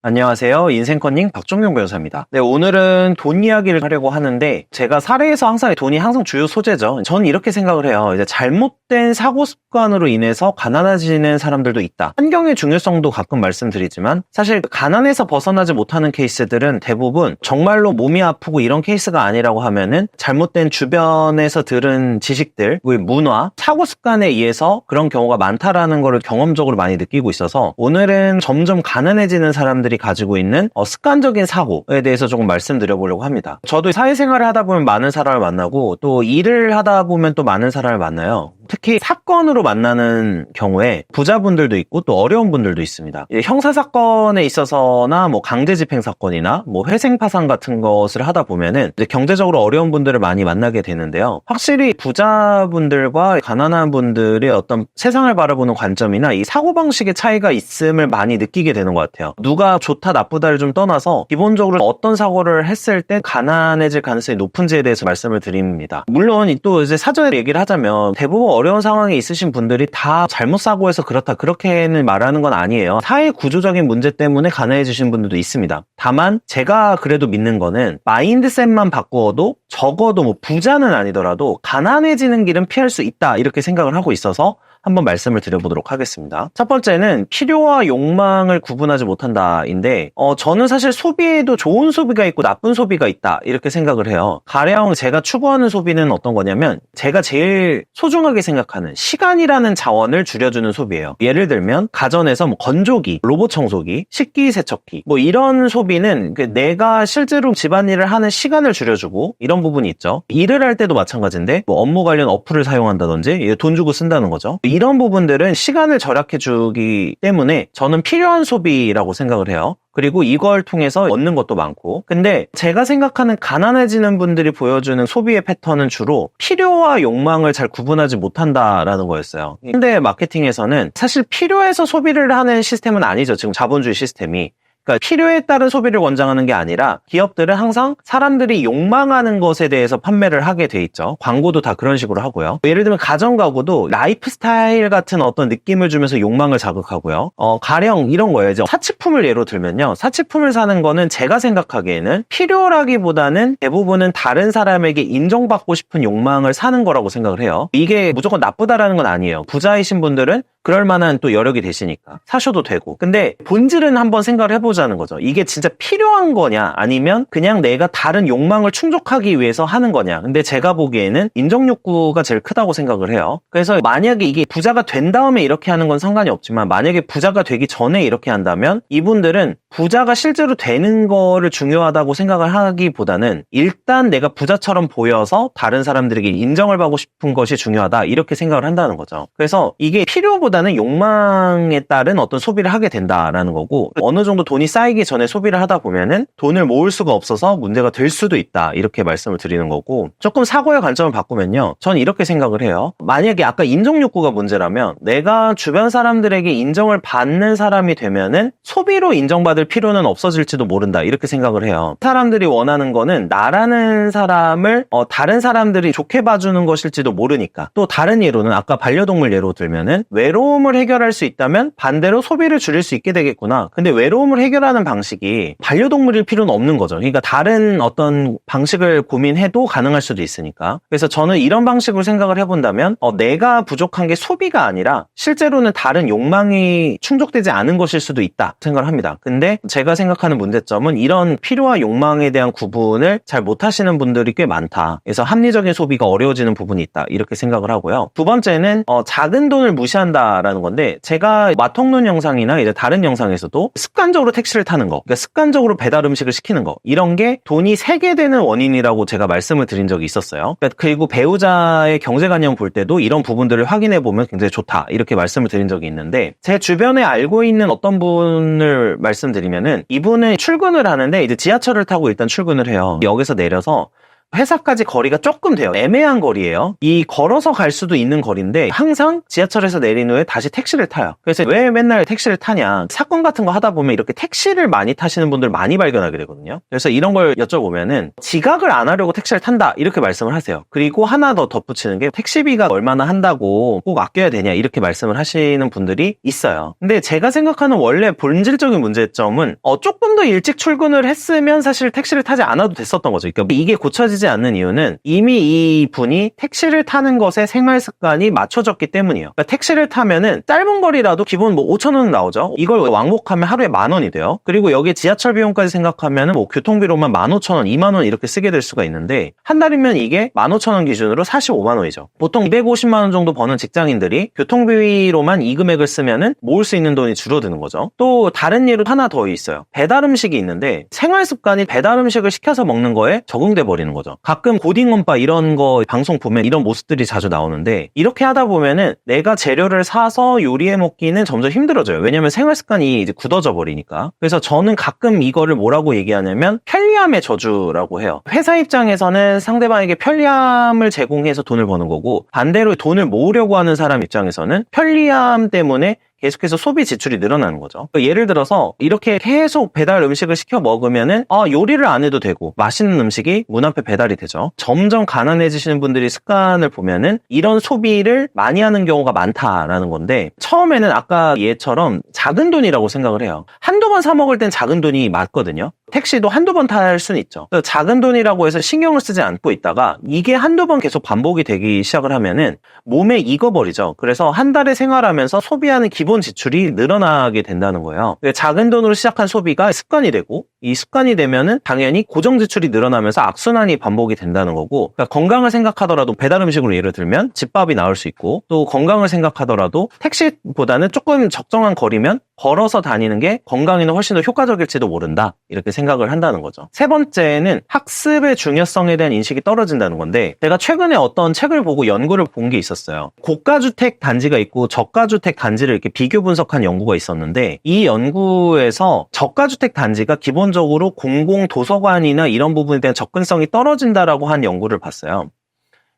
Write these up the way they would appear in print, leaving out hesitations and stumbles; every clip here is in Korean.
안녕하세요. 인생컨닝 박종용 변호사입니다. 네, 오늘은 돈 이야기를 하려고 하는데 제가 사례에서 항상 돈이 항상 주요 소재죠. 저는 이렇게 생각을 해요. 이제 잘못된 사고 습관으로 인해서 가난해지는 사람들도 있다. 환경의 중요성도 가끔 말씀드리지만 사실 가난에서 벗어나지 못하는 케이스들은 대부분 정말로 몸이 아프고 이런 케이스가 아니라고 하면은 잘못된 주변에서 들은 지식들, 문화, 사고 습관에 의해서 그런 경우가 많다라는 거를 경험적으로 많이 느끼고 있어서 오늘은 점점 가난해지는 사람들이 가지고 있는 습관적인 사고에 대해서 조금 말씀드려보려고 합니다. 저도 사회생활을 하다 보면 많은 사람을 만나고 또 일을 하다 보면 또 많은 사람을 만나요. 특히 사건으로 만나는 경우에 부자분들도 있고 또 어려운 분들도 있습니다. 형사사건에 있어서나 강제집행 사건이나 회생파산 같은 것을 하다 보면은 이제 경제적으로 어려운 분들을 많이 만나게 되는데요. 확실히 부자분들과 가난한 분들의 어떤 세상을 바라보는 관점이나 이 사고방식의 차이가 있음을 많이 느끼게 되는 것 같아요. 누가 좋다 나쁘다를 좀 떠나서 기본적으로 어떤 사고를 했을 때 가난해질 가능성이 높은지에 대해서 말씀을 드립니다. 물론 또 이제 사전에 얘기를 하자면 대부분 어려운 상황에 있으신 분들이 다 잘못 사고해서 그렇다 그렇게는 말하는 건 아니에요. 사회 구조적인 문제 때문에 가난해지신 분들도 있습니다. 다만 제가 그래도 믿는 거는 마인드셋만 바꾸어도 적어도 부자는 아니더라도 가난해지는 길은 피할 수 있다 이렇게 생각을 하고 있어서 한번 말씀을 드려보도록 하겠습니다. 첫 번째는 필요와 욕망을 구분하지 못한다인데 저는 사실 소비에도 좋은 소비가 있고 나쁜 소비가 있다 이렇게 생각을 해요. 가령 제가 추구하는 소비는 어떤 거냐면 제가 제일 소중하게 생각하는 시간이라는 자원을 줄여주는 소비예요. 예를 들면 가전에서 건조기, 로봇 청소기, 식기세척기 이런 소비는 내가 실제로 집안일을 하는 시간을 줄여주고 이런 부분이 있죠. 일을 할 때도 마찬가지인데 업무 관련 어플을 사용한다든지 돈 주고 쓴다는 거죠. 이런 부분들은 시간을 절약해주기 때문에 저는 필요한 소비라고 생각을 해요. 그리고 이걸 통해서 얻는 것도 많고. 근데 제가 생각하는 가난해지는 분들이 보여주는 소비의 패턴은 주로 필요와 욕망을 잘 구분하지 못한다라는 거였어요. 근데 마케팅에서는 사실 필요해서 소비를 하는 시스템은 아니죠. 지금 자본주의 시스템이. 그러니까 필요에 따른 소비를 권장하는 게 아니라 기업들은 항상 사람들이 욕망하는 것에 대해서 판매를 하게 돼 있죠. 광고도 다 그런 식으로 하고요. 예를 들면 가전가구도 라이프 스타일 같은 어떤 느낌을 주면서 욕망을 자극하고요. 가령 이런 거예요. 이제 사치품을 예로 들면요. 사치품을 사는 거는 제가 생각하기에는 필요라기보다는 대부분은 다른 사람에게 인정받고 싶은 욕망을 사는 거라고 생각을 해요. 이게 무조건 나쁘다라는 건 아니에요. 부자이신 분들은 그럴 만한 또 여력이 되시니까 사셔도 되고. 근데 본질은 한번 생각을 해보자는 거죠. 이게 진짜 필요한 거냐 아니면 그냥 내가 다른 욕망을 충족하기 위해서 하는 거냐. 근데 제가 보기에는 인정욕구가 제일 크다고 생각을 해요. 그래서 만약에 이게 부자가 된 다음에 이렇게 하는 건 상관이 없지만 만약에 부자가 되기 전에 이렇게 한다면 이분들은 부자가 실제로 되는 거를 중요하다고 생각을 하기보다는 일단 내가 부자처럼 보여서 다른 사람들에게 인정을 받고 싶은 것이 중요하다 이렇게 생각을 한다는 거죠. 그래서 이게 필요보다는 욕망에 따른 어떤 소비를 하게 된다라는 거고 어느 정도 돈이 쌓이기 전에 소비를 하다 보면은 돈을 모을 수가 없어서 문제가 될 수도 있다 이렇게 말씀을 드리는 거고 조금 사고의 관점을 바꾸면요. 전 이렇게 생각을 해요. 만약에 아까 인정욕구가 문제라면 내가 주변 사람들에게 인정을 받는 사람이 되면은 소비로 인정받을 필요는 없어질지도 모른다 이렇게 생각을 해요. 사람들이 원하는 거는 나라는 사람을 다른 사람들이 좋게 봐주는 것일지도 모르니까. 또 다른 예로는 아까 반려동물 예로 들면은 외로움을 해결할 수 있다면 반대로 소비를 줄일 수 있게 되겠구나. 근데 외로움을 해결하는 방식이 반려동물일 필요는 없는 거죠. 그러니까 다른 어떤 방식을 고민해도 가능할 수도 있으니까. 그래서 저는 이런 방식으로 생각을 해본다면 내가 부족한 게 소비가 아니라 실제로는 다른 욕망이 충족되지 않은 것일 수도 있다 생각을 합니다. 근데 제가 생각하는 문제점은 이런 필요와 욕망에 대한 구분을 잘 못하시는 분들이 꽤 많다. 그래서 합리적인 소비가 어려워지는 부분이 있다 이렇게 생각을 하고요. 두 번째는 작은 돈을 무시한다라는 건데 제가 마통론 영상이나 이제 다른 영상에서도 습관적으로 택시를 타는 거, 그러니까 습관적으로 배달 음식을 시키는 거 이런 게 돈이 새게 되는 원인이라고 제가 말씀을 드린 적이 있었어요. 그리고 배우자의 경제관념 볼 때도 이런 부분들을 확인해 보면 굉장히 좋다 이렇게 말씀을 드린 적이 있는데 제 주변에 알고 있는 어떤 분을 말씀드리면은 이분은 출근을 하는데 이제 지하철을 타고 일단 출근을 해요. 역에서 내려서 회사까지 거리가 조금 돼요. 애매한 거리예요. 이 걸어서 갈 수도 있는 거리인데 항상 지하철에서 내린 후에 다시 택시를 타요. 그래서 왜 맨날 택시를 타냐, 사건 같은 거 하다 보면 이렇게 택시를 많이 타시는 분들 많이 발견하게 되거든요. 그래서 이런 걸 여쭤보면은 지각을 안 하려고 택시를 탄다 이렇게 말씀을 하세요. 그리고 하나 더 덧붙이는 게 택시비가 얼마나 한다고 꼭 아껴야 되냐 이렇게 말씀을 하시는 분들이 있어요. 근데 제가 생각하는 원래 본질적인 문제점은 조금 더 일찍 출근을 했으면 사실 택시를 타지 않아도 됐었던 거죠. 그러니까 이게 고쳐지지 않는 이유는 이미 이 분이 택시를 타는 것에 생활 습관이 맞춰졌기 때문이에요. 그러니까 택시를 타면은 짧은 거리라도 기본 5,000원 나오죠. 이걸 왕복하면 하루에 10,000원이 돼요. 그리고 여기에 지하철 비용까지 생각하면은 교통비로만 15,000원, 20,000원 이렇게 쓰게 될 수가 있는데 한 달이면 이게 15,000원 기준으로 45만 원이죠. 보통 250만 원 정도 버는 직장인들이 교통비로만 이 금액을 쓰면은 모을 수 있는 돈이 줄어드는 거죠. 또 다른 예로 하나 더 있어요. 배달 음식이 있는데 생활 습관이 배달 음식을 시켜서 먹는 거에 적응돼 버리는 거죠. 가끔 고딩엄빠 이런 거 방송 보면 이런 모습들이 자주 나오는데 이렇게 하다 보면은 내가 재료를 사서 요리해 먹기는 점점 힘들어져요. 왜냐면 생활 습관이 이제 굳어져 버리니까. 그래서 저는 가끔 이거를 뭐라고 얘기하냐면 편리함의 저주라고 해요. 회사 입장에서는 상대방에게 편리함을 제공해서 돈을 버는 거고, 반대로 돈을 모으려고 하는 사람 입장에서는 편리함 때문에 계속해서 소비 지출이 늘어나는 거죠. 예를 들어서 이렇게 계속 배달 음식을 시켜 먹으면은 요리를 안 해도 되고 맛있는 음식이 문 앞에 배달이 되죠. 점점 가난해지시는 분들이 습관을 보면은 이런 소비를 많이 하는 경우가 많다라는 건데, 처음에는 아까 얘처럼 작은 돈이라고 생각을 해요. 한두 번 사 먹을 땐 작은 돈이 맞거든요. 택시도 한두 번 탈 수는 있죠. 작은 돈이라고 해서 신경을 쓰지 않고 있다가 이게 한두 번 계속 반복이 되기 시작을 하면은 몸에 익어버리죠. 그래서 한 달에 생활하면서 소비하는 기본 지출이 늘어나게 된다는 거예요. 작은 돈으로 시작한 소비가 습관이 되고, 이 습관이 되면은 당연히 고정 지출이 늘어나면서 악순환이 반복이 된다는 거고, 그러니까 건강을 생각하더라도 배달 음식으로 예를 들면 집밥이 나올 수 있고, 또 건강을 생각하더라도 택시보다는 조금 적정한 거리면 걸어서 다니는 게 건강에는 훨씬 더 효과적일지도 모른다, 이렇게 생각을 한다는 거죠. 세 번째는 학습의 중요성에 대한 인식이 떨어진다는 건데, 제가 최근에 어떤 책을 보고 연구를 본 게 있었어요. 고가주택 단지가 있고 저가주택 단지를 이렇게 비교 분석한 연구가 있었는데, 이 연구에서 저가주택 단지가 기본적으로 공공도서관이나 이런 부분에 대한 접근성이 떨어진다라고 한 연구를 봤어요.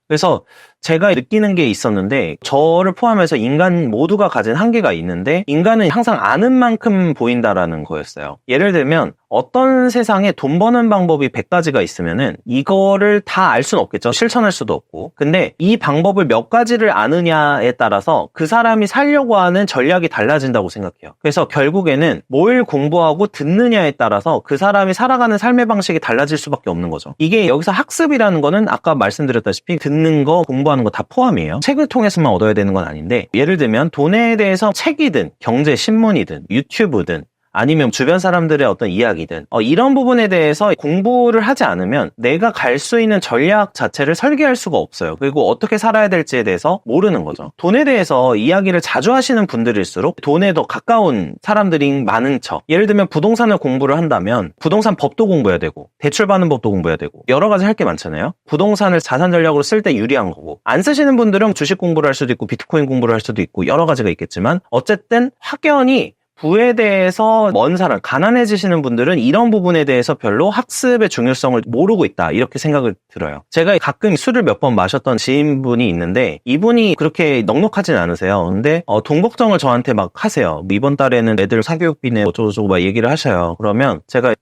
그래서 제가 느끼는 게 있었는데, 저를 포함해서 인간 모두가 가진 한계가 있는데 인간은 항상 아는 만큼 보인다라는 거였어요. 예를 들면 어떤 세상에 돈 버는 방법이 100가지가 있으면은 이거를 다 알 수는 없겠죠. 실천할 수도 없고. 근데 이 방법을 몇 가지를 아느냐에 따라서 그 사람이 살려고 하는 전략이 달라진다고 생각해요. 그래서 결국에는 뭘 공부하고 듣느냐에 따라서 그 사람이 살아가는 삶의 방식이 달라질 수밖에 없는 거죠. 이게 여기서 학습이라는 거는 아까 말씀드렸다시피 듣는 거, 공부하는 거 다 포함이에요. 책을 통해서만 얻어야 되는 건 아닌데, 예를 들면 돈에 대해서 책이든 경제 신문이든 유튜브든 아니면 주변 사람들의 어떤 이야기든 이런 부분에 대해서 공부를 하지 않으면 내가 갈 수 있는 전략 자체를 설계할 수가 없어요. 그리고 어떻게 살아야 될지에 대해서 모르는 거죠. 돈에 대해서 이야기를 자주 하시는 분들일수록 돈에 더 가까운 사람들이 많은 척. 예를 들면 부동산을 공부를 한다면 부동산 법도 공부해야 되고, 대출받는 법도 공부해야 되고, 여러 가지 할 게 많잖아요. 부동산을 자산 전략으로 쓸 때 유리한 거고, 안 쓰시는 분들은 주식 공부를 할 수도 있고 비트코인 공부를 할 수도 있고 여러 가지가 있겠지만, 어쨌든 확연히 부에 대해서 먼 사람, 가난해지시는 분들은 이런 부분에 대해서 별로 학습의 중요성을 모르고 있다, 이렇게 생각을 들어요. 제가 가끔 술을 몇 번 마셨던 지인분이 있는데 이분이 그렇게 넉넉하진 않으세요. 근데 돈 걱정을 저한테 막 하세요. 이번 달에는 애들 사교육비네 어쩌고저쩌고 막 얘기를 하셔요. 그러면 제가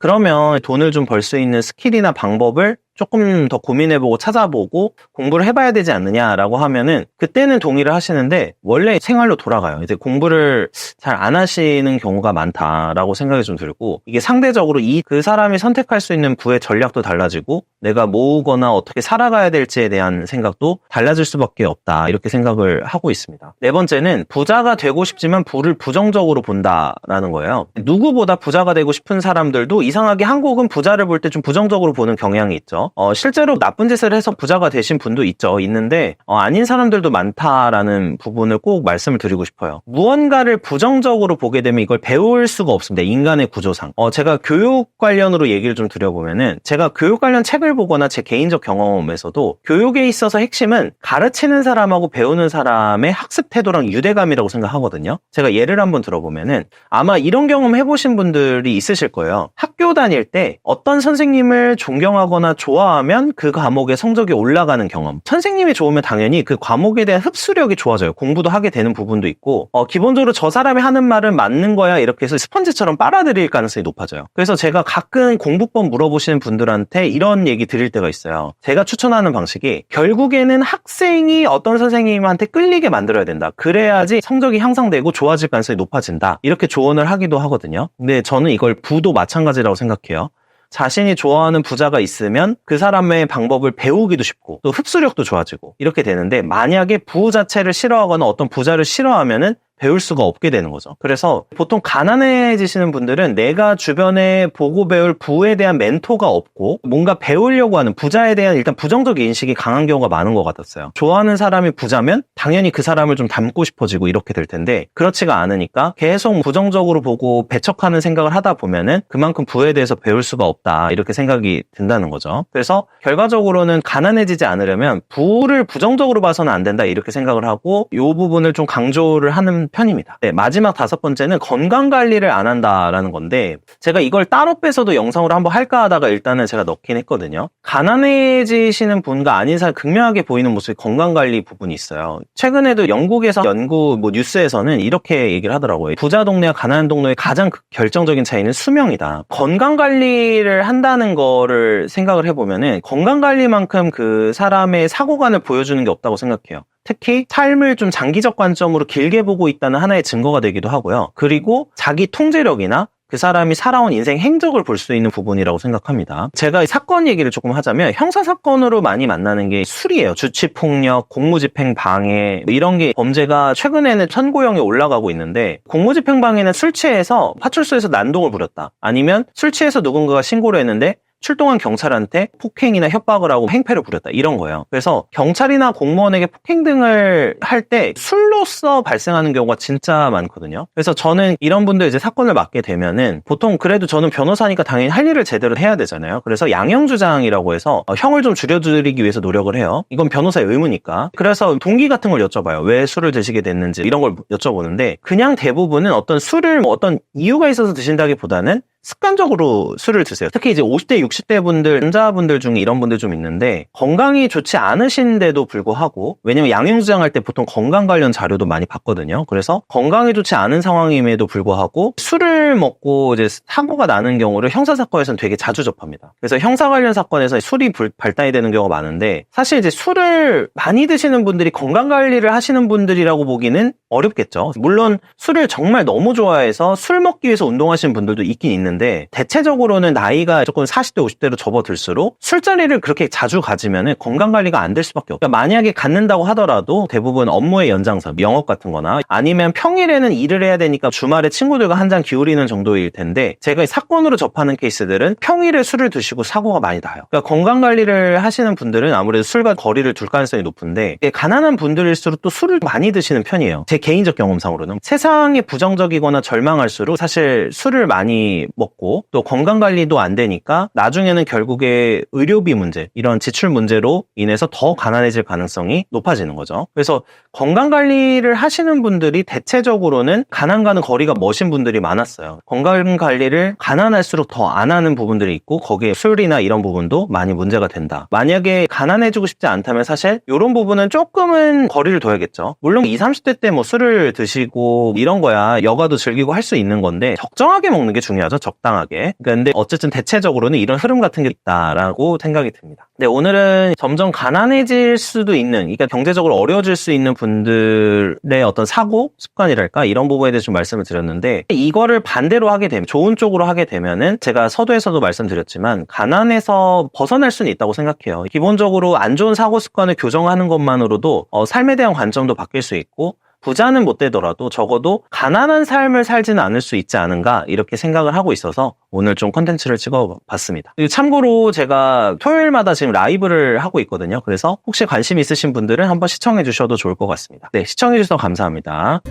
돈을 좀 벌 수 있는 스킬이나 방법을 조금 더 고민해보고 찾아보고 공부를 해봐야 되지 않느냐라고 하면은 그때는 동의를 하시는데 원래 생활로 돌아가요. 이제 공부를 잘 안 하시는 경우가 많다라고 생각이 좀 들고, 이게 상대적으로 그 사람이 선택할 수 있는 부의 전략도 달라지고 내가 모으거나 어떻게 살아가야 될지에 대한 생각도 달라질 수밖에 없다, 이렇게 생각을 하고 있습니다. 네 번째는 부자가 되고 싶지만 부를 부정적으로 본다라는 거예요. 누구보다 부자가 되고 싶은 사람들도 이상하게 한국은 부자를 볼 때 좀 부정적으로 보는 경향이 있죠. 실제로 나쁜 짓을 해서 부자가 되신 분도 있는데 아닌 사람들도 많다라는 부분을 꼭 말씀을 드리고 싶어요. 무언가를 부정적으로 보게 되면 이걸 배울 수가 없습니다. 인간의 구조상. 제가 교육 관련으로 얘기를 좀 드려보면은, 제가 교육 관련 책을 보거나 제 개인적 경험에서도 교육에 있어서 핵심은 가르치는 사람하고 배우는 사람의 학습 태도랑 유대감이라고 생각하거든요. 제가 예를 한번 들어보면은, 아마 이런 경험 해보신 분들이 있으실 거예요. 학교 다닐 때 어떤 선생님을 존경하거나 좋아하는 좋아하면 그 과목의 성적이 올라가는 경험. 선생님이 좋으면 당연히 그 과목에 대한 흡수력이 좋아져요. 공부도 하게 되는 부분도 있고 기본적으로 저 사람이 하는 말은 맞는 거야 이렇게 해서 스펀지처럼 빨아들일 가능성이 높아져요. 그래서 제가 가끔 공부법 물어보시는 분들한테 이런 얘기 드릴 때가 있어요. 제가 추천하는 방식이 결국에는 학생이 어떤 선생님한테 끌리게 만들어야 된다. 그래야지 성적이 향상되고 좋아질 가능성이 높아진다. 이렇게 조언을 하기도 하거든요. 근데 저는 이걸 부도 마찬가지라고 생각해요. 자신이 좋아하는 부자가 있으면 그 사람의 방법을 배우기도 쉽고 또 흡수력도 좋아지고 이렇게 되는데, 만약에 부 자체를 싫어하거나 어떤 부자를 싫어하면은 배울 수가 없게 되는 거죠. 그래서 보통 가난해지시는 분들은 내가 주변에 보고 배울 부에 대한 멘토가 없고 뭔가 배우려고 하는 부자에 대한 일단 부정적 인식이 강한 경우가 많은 것 같았어요. 좋아하는 사람이 부자면 당연히 그 사람을 좀 닮고 싶어지고 이렇게 될 텐데, 그렇지가 않으니까 계속 부정적으로 보고 배척하는 생각을 하다 보면은 그만큼 부에 대해서 배울 수가 없다 이렇게 생각이 든다는 거죠. 그래서 결과적으로는 가난해지지 않으려면 부를 부정적으로 봐서는 안 된다 이렇게 생각을 하고 이 부분을 좀 강조를 하는 편입니다. 네, 마지막 5번째는 건강관리를 안 한다라는 건데, 제가 이걸 따로 빼서도 영상으로 한번 할까 하다가 일단은 제가 넣긴 했거든요. 가난해지시는 분과 아닌 사람 극명하게 보이는 모습이 건강관리 부분이 있어요. 최근에도 영국에서 뉴스에서는 이렇게 얘기를 하더라고요. 부자 동네와 가난한 동네의 가장 결정적인 차이는 수명이다. 건강관리를 한다는 거를 생각을 해보면은 건강관리만큼 그 사람의 사고관을 보여주는 게 없다고 생각해요. 특히 삶을 좀 장기적 관점으로 길게 보고 있다는 하나의 증거가 되기도 하고요. 그리고 자기 통제력이나 그 사람이 살아온 인생 행적을 볼 수 있는 부분이라고 생각합니다. 제가 사건 얘기를 조금 하자면 형사사건으로 많이 만나는 게 술이에요. 주치폭력, 공무집행 방해 이런 게 범죄가 최근에는 천고형에 올라가고 있는데, 공무집행 방해는 술 취해서 파출소에서 난동을 부렸다. 아니면 술 취해서 누군가가 신고를 했는데 출동한 경찰한테 폭행이나 협박을 하고 행패를 부렸다 이런 거예요. 그래서 경찰이나 공무원에게 폭행 등을 할 때 술로서 발생하는 경우가 진짜 많거든요. 그래서 저는 이런 분들 이제 사건을 맡게 되면은 보통 그래도 저는 변호사니까 당연히 할 일을 제대로 해야 되잖아요. 그래서 양형주장이라고 해서 형을 좀 줄여드리기 위해서 노력을 해요. 이건 변호사의 의무니까. 그래서 동기 같은 걸 여쭤봐요. 왜 술을 드시게 됐는지 이런 걸 여쭤보는데, 그냥 대부분은 어떤 술을 어떤 이유가 있어서 드신다기보다는 습관적으로 술을 드세요. 특히 이제 50대, 60대 분들, 남자분들 중에 이런 분들 좀 있는데 건강이 좋지 않으신데도 불구하고, 왜냐면 양형주장할 때 보통 건강 관련 자료도 많이 봤거든요. 그래서 건강이 좋지 않은 상황임에도 불구하고 술을 먹고 이제 사고가 나는 경우를 형사사건에서는 되게 자주 접합니다. 그래서 형사 관련 사건에서 술이 발단이 되는 경우가 많은데, 사실 이제 술을 많이 드시는 분들이 건강 관리를 하시는 분들이라고 보기는 어렵겠죠. 물론 술을 정말 너무 좋아해서 술 먹기 위해서 운동하시는 분들도 있긴 있는데, 대체적으로는 나이가 조금 40대, 50대로 접어들수록 술자리를 그렇게 자주 가지면 건강관리가 안 될 수밖에 없어요. 그러니까 만약에 갖는다고 하더라도 대부분 업무의 연장선, 영업 같은 거나 아니면 평일에는 일을 해야 되니까 주말에 친구들과 한 잔 기울이는 정도일 텐데, 제가 사건으로 접하는 케이스들은 평일에 술을 드시고 사고가 많이 나요. 그러니까 건강관리를 하시는 분들은 아무래도 술과 거리를 둘 가능성이 높은데, 가난한 분들일수록 또 술을 많이 드시는 편이에요. 제 개인적 경험상으로는. 세상이 부정적이거나 절망할수록 사실 술을 많이 먹고 또 건강관리도 안 되니까 나중에는 결국에 의료비 문제, 이런 지출 문제로 인해서 더 가난해질 가능성이 높아지는 거죠. 그래서 건강관리를 하시는 분들이 대체적으로는 가난과는 거리가 머신 분들이 많았어요. 건강관리를 가난할수록 더 안 하는 부분들이 있고, 거기에 술이나 이런 부분도 많이 문제가 된다. 만약에 가난해지고 싶지 않다면 사실 이런 부분은 조금은 거리를 둬야겠죠. 물론 20, 30대 때 뭐 술을 드시고 이런 거야 여가도 즐기고 할 수 있는 건데, 적정하게 먹는 게 중요하죠. 적당하게. 근데 어쨌든 대체적으로는 이런 흐름 같은 게 있다라고 생각이 듭니다. 네, 오늘은 점점 가난해질 수도 있는, 그러니까 경제적으로 어려워질 수 있는 분들의 어떤 사고 습관이랄까, 이런 부분에 대해서 좀 말씀을 드렸는데, 이거를 반대로 하게 되면, 좋은 쪽으로 하게 되면은 제가 서두에서도 말씀드렸지만 가난에서 벗어날 수는 있다고 생각해요. 기본적으로 안 좋은 사고 습관을 교정하는 것만으로도 삶에 대한 관점도 바뀔 수 있고, 부자는 못 되더라도 적어도 가난한 삶을 살지는 않을 수 있지 않은가, 이렇게 생각을 하고 있어서 오늘 좀 컨텐츠를 찍어봤습니다. 참고로 제가 토요일마다 지금 라이브를 하고 있거든요. 그래서 혹시 관심 있으신 분들은 한번 시청해 주셔도 좋을 것 같습니다. 네, 시청해 주셔서 감사합니다.